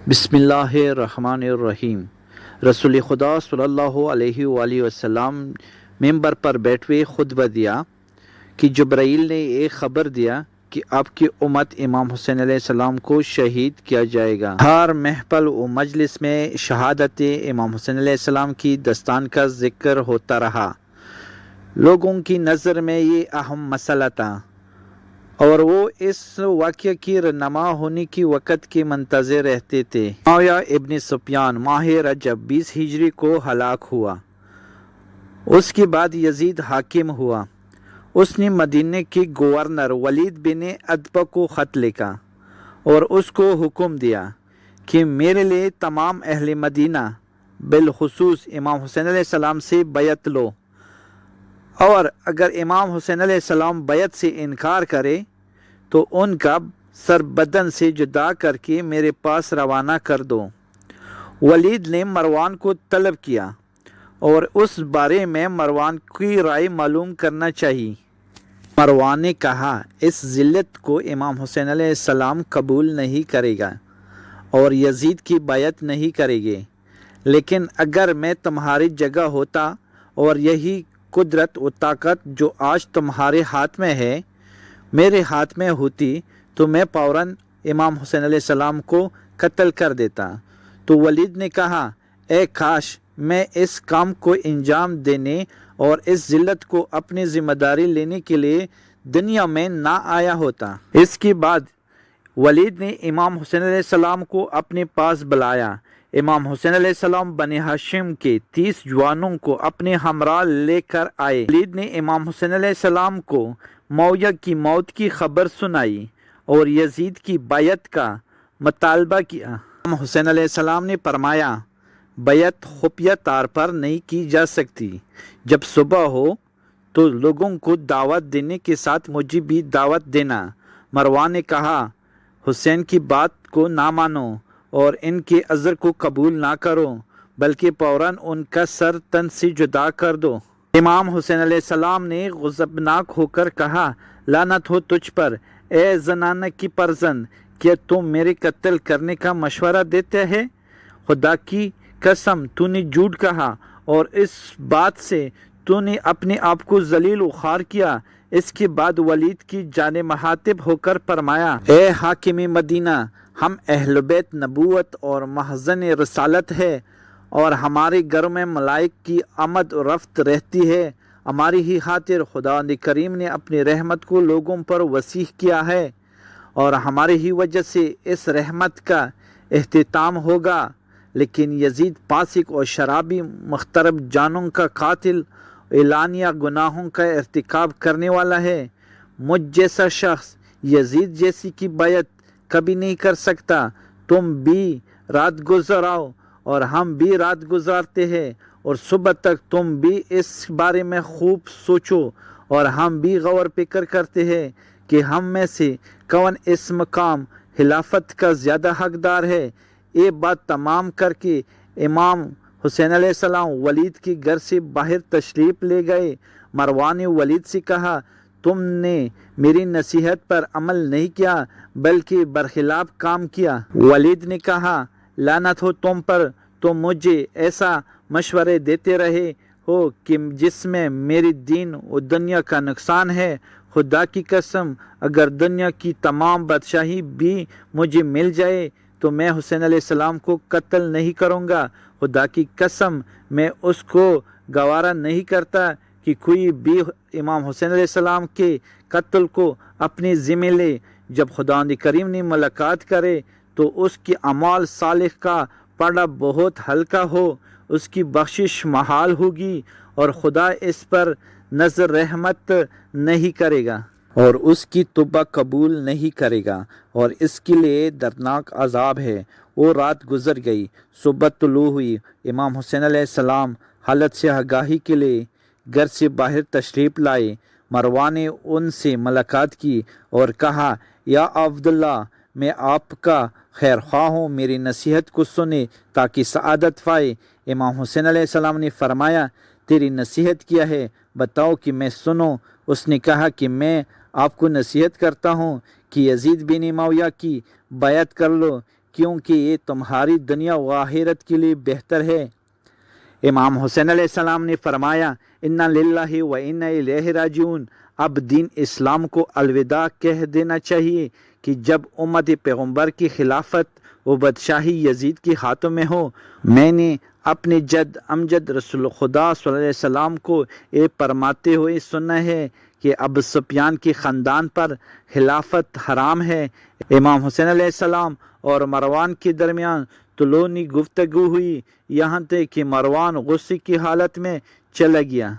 بسم اللہ الرحمن الرحیم۔ رسول خدا صلی اللہ علیہ وآلہ وسلم ممبر پر بیٹھے خطبہ دیا کہ جبرائیل نے ایک خبر دیا کہ آپ کی امت امام حسین علیہ السلام کو شہید کیا جائے گا۔ ہر محفل و مجلس میں شہادت امام حسین علیہ السلام کی داستان کا ذکر ہوتا رہا۔ لوگوں کی نظر میں یہ اہم مسئلہ تھا اور وہ اس واقعہ کی رہنما ہونے کی وقت کے منتظر رہتے تھے۔ معاویہ ابن سفیان ماہ رجب 20 ہجری کو ہلاک ہوا۔ اس کے بعد یزید حاکم ہوا۔ اس نے مدینہ کے گورنر ولید بن عتبہ کو خط لکھا اور اس کو حکم دیا کہ میرے لیے تمام اہل مدینہ بالخصوص امام حسین علیہ السلام سے بیعت لو، اور اگر امام حسین علیہ السلام بیعت سے انکار کرے تو ان کا سر بدن سے جدا کر کے میرے پاس روانہ کر دو۔ ولید نے مروان کو طلب کیا اور اس بارے میں مروان کی رائے معلوم کرنا چاہیے۔ مروان نے کہا، اس ذلت کو امام حسین علیہ السلام قبول نہیں کرے گا اور یزید کی بیعت نہیں کرے گے، لیکن اگر میں تمہاری جگہ ہوتا اور یہی قدرت و طاقت جو آج تمہارے ہاتھ میں ہے میرے ہاتھ میں ہوتی تو میں فوراً امام حسین علیہ السلام کو قتل کر دیتا۔ تو ولید نے کہا، اے کاش میں اس کام کو انجام دینے اور اس ذلت کو اپنی ذمہ داری لینے کے لیے دنیا میں نہ آیا ہوتا۔ اس کے بعد ولید نے امام حسین علیہ السلام کو اپنے پاس بلایا۔ امام حسین علیہ السلام بنی ہاشم کے 30 جوانوں کو اپنے ہمراہ لے کر آئے۔ ولید نے امام حسین علیہ السلام کو معاویہ کی موت کی خبر سنائی اور یزید کی بیعت کا مطالبہ کیا۔ امام حسین علیہ السلام نے فرمایا، بیعت خفیہ طور پر نہیں کی جا سکتی۔ جب صبح ہو تو لوگوں کو دعوت دینے کے ساتھ مجھے بھی دعوت دینا۔ مروان نے کہا، حسین کی بات کو نہ مانو اور ان کے عذر کو قبول نہ کرو، بلکہ فوراً ان کا سر تن سے جدا کر دو۔ امام حسین علیہ السلام نے غضبناک ہو کر کہا، لعنت ہو تجھ پر اے زنانہ کی فرزند، کیا تم میرے قتل کرنے کا مشورہ دیتے ہے؟ خدا کی قسم تو نے جھوٹ کہا اور اس بات سے تو نے اپنے آپ کو ذلیل و خوار کیا۔ اس کے بعد ولید کی جانب مخاطب ہو کر فرمایا، اے حاکم مدینہ، ہم اہل بیت نبوت اور محزن رسالت ہے اور ہمارے گھروں میں ملائک کی آمد و رفت رہتی ہے۔ ہماری ہی خاطر خدا کریم نے اپنی رحمت کو لوگوں پر وسیع کیا ہے اور ہماری ہی وجہ سے اس رحمت کا اختتام ہوگا، لیکن یزید فاسق اور شرابی مخترب جانوں کا قاتل اعلانیہ گناہوں کا ارتکاب کرنے والا ہے۔ مجھ جیسا شخص یزید جیسی کی بیعت کبھی نہیں کر سکتا۔ تم بھی رات گزراؤ اور ہم بھی رات گزارتے ہیں اور صبح تک تم بھی اس بارے میں خوب سوچو اور ہم بھی غور فکر کرتے ہیں کہ ہم میں سے کون اس مقام خلافت کا زیادہ حقدار ہے۔ یہ بات تمام کر کے امام حسین علیہ السلام ولید کے گھر سے باہر تشریف لے گئے۔ مروان نے ولید سے کہا، تم نے میری نصیحت پر عمل نہیں کیا بلکہ برخلاف کام کیا۔ ولید نے کہا، لعنت ہو تم پر، تم مجھے ایسا مشورے دیتے رہے ہو کہ جس میں میری دین و دنیا کا نقصان ہے۔ خدا کی قسم اگر دنیا کی تمام بادشاہی بھی مجھے مل جائے تو میں حسین علیہ السلام کو قتل نہیں کروں گا۔ خدا کی قسم میں اس کو گوارا نہیں کرتا کہ کوئی بھی امام حسین علیہ السلام کے قتل کو اپنی ذمہ لے۔ جب خدا کریم نے ملاقات کرے تو اس کی اعمال صالح کا پڑا بہت ہلکا ہو، اس کی بخشش محال ہوگی اور خدا اس پر نظر رحمت نہیں کرے گا اور اس کی توبہ قبول نہیں کرے گا اور اس کے لیے دردناک عذاب ہے۔ وہ رات گزر گئی، صبح طلوع ہوئی۔ امام حسین علیہ السلام حالت سے آگاہی کے لیے گھر سے باہر تشریف لائے۔ مروان نے ان سے ملاقات کی اور کہا، یا عبداللہ، میں آپ کا خیر خواہ ہوں، میری نصیحت کو سنیں تاکہ سعادت پائے۔ امام حسین علیہ السلام نے فرمایا، تیری نصیحت کیا ہے؟ بتاؤ کہ میں سنوں۔ اس نے کہا کہ میں آپ کو نصیحت کرتا ہوں کہ یزید بن معاویہ کی بیعت کر لو۔ کیونکہ یہ تمہاری دنیا و آخرت کے لیے بہتر ہے۔ امام حسین علیہ السلام نے فرمایا انا للہ و انا الیہ راجعون۔ اب دین اسلام کو الوداع کہہ دینا چاہیے کہ جب امت پیغمبر کی خلافت و بادشاہی یزید کے ہاتھوں میں ہو، میں نے اپنے جد امجد رسول خدا صلی اللہ علیہ وسلم کو یہ فرماتے ہوئے سنا ہے کہ ابو سفیان کے خاندان پر خلافت حرام ہے۔ امام حسین علیہ السلام اور مروان کے درمیان طولانی گفتگو ہوئی، یہاں تک کہ مروان غصے کی حالت میں چلا گیا۔